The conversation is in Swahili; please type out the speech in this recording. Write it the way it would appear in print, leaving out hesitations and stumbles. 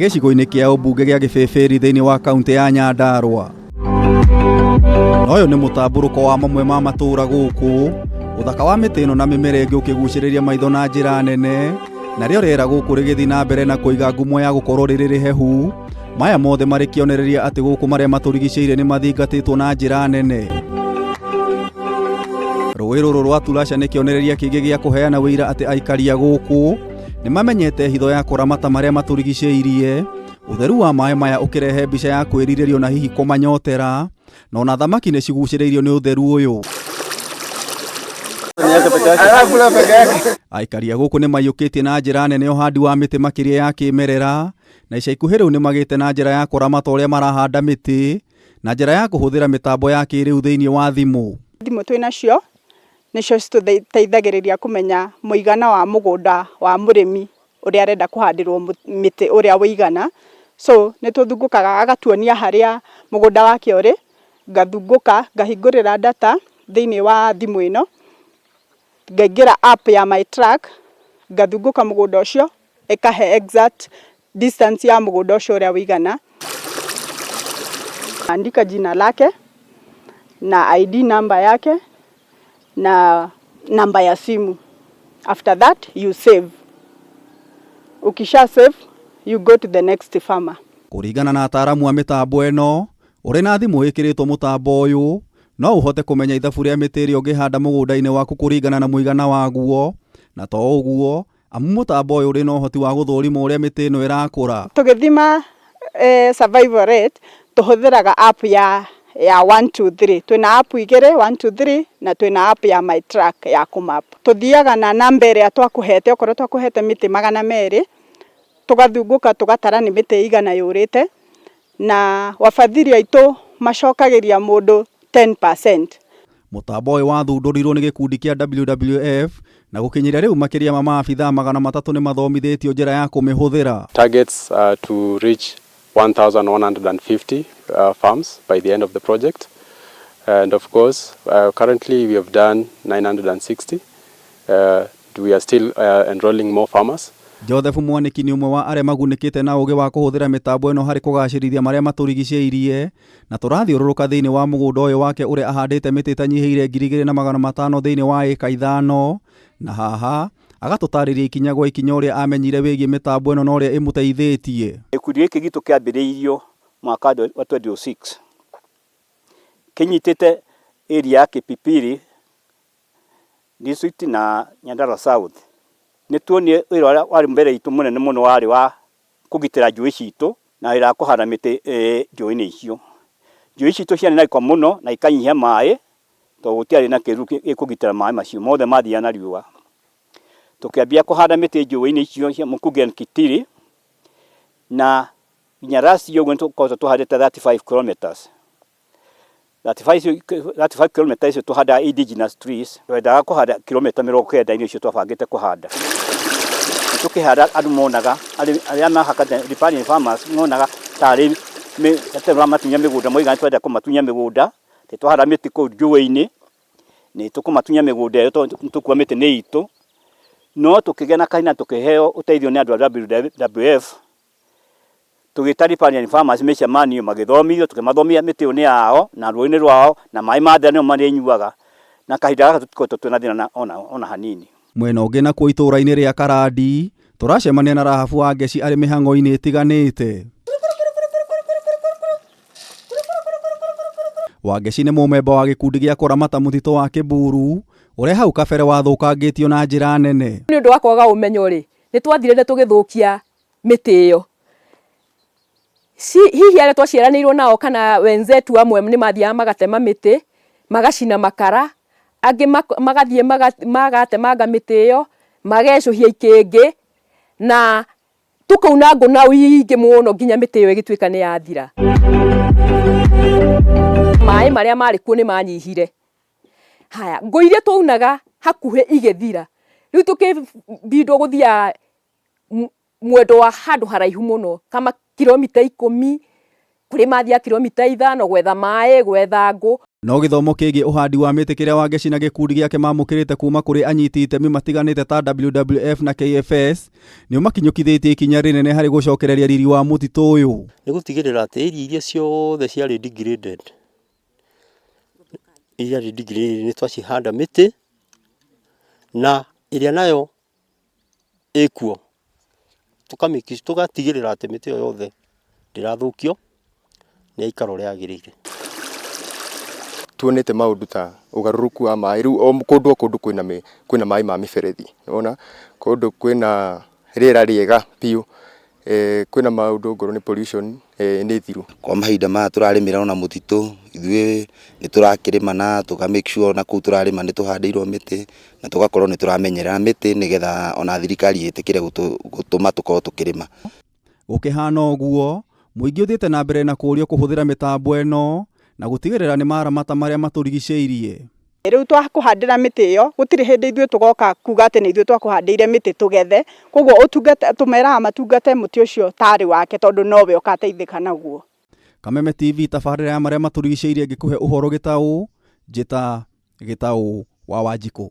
gĩcigo-inĩ kĩa ũmbunge gĩa Gĩbĩbĩri thĩinĩ wa kaunti ya Nyandarua. Ũyũ nĩ mũtambũrũko wa mamwe ma matũũra gũkũ, ũthaka wa mĩtĩ ĩno na mĩmera ĩngĩ ũkĩgucĩrĩria maitho na njĩra nene, narĩo rĩera gũkũ rĩgĩthiĩ na mbere na kũiga ngumo ya gũkorwo rĩrĩ rĩhehu, maya mothe marĩ kĩonereria atĩ gũkũ marĩa matũrigicĩirie nĩ mathingatĩtwo na njĩra nene. Rũĩ rũrũ rwa Turasha nĩ kĩonereria kĩngĩ gĩa kũheana wĩira atĩ aikaria gũkũ nĩ mamenyete hitho ya kũramata marĩa matũrigicĩirie, ũtheru wa maĩ maya ũkĩrehe mbica ya kwĩrirĩrio na hihi kũmanyotera, na ona thamaki nĩ cigucĩrĩirio nĩ ũtheru ũyũ. Aikaria gũkũ nĩ maiyũkĩtie na njĩra nene ũhandi wa mĩtĩ makĩria ya kĩmerera, na ica ikuhĩ rĩu nĩ magĩte na njĩra ya kũramata ũrĩa marahanda mĩtĩ na njĩra ya kũhũthĩra mĩtambo ya kĩrĩu thĩinĩ wa thimũ. Thimũ twĩnacio nĩcio citũteithagĩrĩria kũmenya mũigana wa mũgũnda wa mũrĩmi ũrĩa arenda kũhandĩrwo mĩtĩ ũrĩa wĩigana. So nĩ tũthungũkaga agatuonia harĩa mũgũnda wake ũrĩ, ngathungũka ngahingũrĩra data thĩinĩ wa thimũ ĩno, ngaingĩra app ya my track, ngathungũka mũgũnda ũcio, ĩkahe exact distance ya mũgũnda ũcio ũrĩa wĩigana. Andika jina lake na ID number yake na namba ya simu. After that you save. Ukisha save you go to the next farmer. Kũringana na ataaramu a mĩtambo ĩno, ũrĩ na thimũ ĩkĩrĩtwo mũtambo ũyũ, no ũhote kũmenya ithabu rĩa mĩtĩ ĩrĩa ũngĩhanda mũgũnda-inĩ waku kũringana na mũigana waguo, na to ũguo, amu mũtambo ũyũ ũrĩ na ũhoti wa gũthũrima ũrĩa mĩtĩ ĩno ĩrakũra. Tũgĩthima survival rate, tũhũthĩraga app ya 123. Twĩna app igĩrĩ, 123, na twĩna app ya my track ya kũmap. Tuthiaga na namba ĩrĩa twakũhete, okorwo twakũhete mĩtĩ 200, tugathungũka tugatara nĩ mĩtĩ igana yũrĩte, na wafadhili aitũ macokagĩria mũndũ 10%. Mũtambo ũyũ wathundũrirwo nĩ gĩkundi kĩa WWF, na gũkinyĩria rĩu makĩria ma maabithaa 300 nĩ mathomithĩtio njĩra ya kũmĩhũthĩra. Targets to reach 1,150 farms by the end of the project, and of course currently we have done 960. We are still enrolling more farmers. Joseph Mwaniki nĩ ũmwe wa arĩa magunĩkĩte na ũgĩ wa kũhũthĩra mĩtambo ĩno harĩ kũgacĩrithia marĩa matũrigicĩirie, na tũrathiũrũrũka thĩinĩ wa mũgũnda ũyũ wake ũrĩa ahandĩte mĩtĩ ĩtanyihĩire 2,500 thĩinĩ wa ĩka 5, na haha agatũtarĩria ikinya gwa ikinya ũrĩa amenyire wĩgiĩ mĩtambo ĩno na ũrĩa ĩmũteithĩtie. Gĩkundi gĩkĩ gitũ kĩambĩrĩirio mwaka wa 2006, kĩnyitĩte area ya Kipipiri district na Nyandarua South. Nĩtuonie wĩra ũrĩa warĩ mbere itũ mũnene mũno warĩ wa kũgitĩra njũĩ citũ na wĩra wa kũhanda mĩtĩ njũĩ-inĩ icio. Njũĩ citũ ciarĩ na gĩko mũno na ikanyihia maĩ, tondũ gũtiarĩ na kĩruru gĩkũgitĩra maĩ macio mothe mathiaga na riũa. Tukĩambia kũhanda mĩtĩ njũĩ-inĩ icio cia Mukuge na Kitiri, na nginya last year nĩtũkoretwo tũhandĩte 35 kilometers. 35 kilometers icio tũhandaga indigenous trees, twendaga kũhanda kilomita 90 icio twabangĩte kũhanda. Tukĩhanda andũ monaga, arĩa mahakate riparian farmers monaga tarĩ matunya mĩgũnda, moiga twenda kũmatunya mĩgũnda, twahanda mĩtĩ kũu njũĩ-inĩ, nĩ tũkũmatunya mĩgũnda ĩyo tũkua mĩtĩ nĩ itũ. No tukĩgĩa na kahina tukĩheo ũteithio nĩ andũ a WWF, tũgĩta riparian farmers mĩcemanio magĩthomithio, tukĩmathomia mĩtĩ ĩyo nĩ yao na rũĩ-inĩ rwao na maĩ ma nĩo marĩnyuaga, na kahinda gaka tũtikoretwo twĩna thĩna ona hanini. Mwena ũngĩ nakuo itũũra-inĩ rĩa Karandi, tũracemania na Rahabu wa Ngeci arĩ mĩhang'o-inĩ ĩtiganĩte. Wangeci nĩ mũmemba wa gĩkundi gĩa kũramata mũtitũ wa Kĩburu, ũrĩa hau kabere wathũkangĩtio na njĩra nene. Nĩ ũndũ wa kwaga ũmenyo rĩ, nĩ twathire tũgĩthũkia mĩtĩ ĩyo. Hihi arĩa twaciaranĩirwo nao kana wenzetu amwe nĩ mathiaga magatema mĩtĩ, magacina makara, angĩ magathiĩ magatemanga mĩtĩ ĩyo, magecũhia ikĩngĩ, na tũkauna ngũna nyingĩ mũno nginya mĩtĩ ĩyo ĩgĩtuĩka nĩ yathira. Maĩ marĩa marĩ kuo nĩ manyihire. Haya, ngũ iria twaunaga hakuhĩ igĩthira. Rĩu tũkĩbindwo gũthiĩ mwendo wa handũ haraihu mũno, kama kilomita 10 kuri mathia kilomita 5 gwetha mai gwetha ngũ. No gĩthomo kĩgiĩ ũhandi wa mĩtĩ kĩrĩa Wangeci na gĩkundi gĩake mamũkĩrĩte kuma kũrĩ anyiti itemi matiganĩte ta WWF na KFS nĩ makinyũkithĩtie ikinya rĩnene harĩ gũcokereria riri wa mũtitũ ũyũ. Nĩ gũtigĩrĩra atĩ iria ciothe ciarĩ degraded nĩ twacihanda mĩtĩ na ĩrĩa nayo ĩkuo tũgatigĩrĩra atĩ mĩtĩ ĩyo yothe ndĩrathũkio nĩ aikaro ũrĩa yagĩrĩire. Tuonete maũndũ ta ũgarũrũku wa maĩ, rĩu o kũndũ kwĩna maĩ ma mĩberethi, ũnaona kũndũ kwĩna rĩera rĩega biũ, kwĩna maũndũ ngorwo nĩ pollution nĩ thiru. Kwa mahinda maya tũrarĩmĩra na mũtitũ, ithuĩ nĩ tũrakĩrĩma na tũka make sure na kũu tũrarĩma nĩ tũhandĩirwo mĩtĩ na tũgakorwo nĩ tũramenyerera mĩtĩ nĩgetha ona thirikari ĩtĩkĩre gũtũma tũkorwo tũkĩrĩma. Gũkĩhana ũguo, mũingĩ ũthiĩte na mbere na kũũrio kũhũthĩra mĩtambo ĩno na gũtigĩrĩra nĩ maramata marĩa matũrigicĩirie. Rĩu twakũhandĩra mĩtĩ ĩyo gũtirĩ hĩndĩ ithuĩ tũgoka kuga atĩ nĩ ithuĩ twakũhandĩire mĩtĩ tũgethe, koguo tũmeraga matungate mũtĩ ũcio tarĩ wake tondũ nowe ũkateithĩka naguo. Kameme TV tabarĩra ya marĩa matũrigicĩirie ngĩkũhe ũhoro gĩtaũ, njĩta gĩtaũ wa Wanjikũ.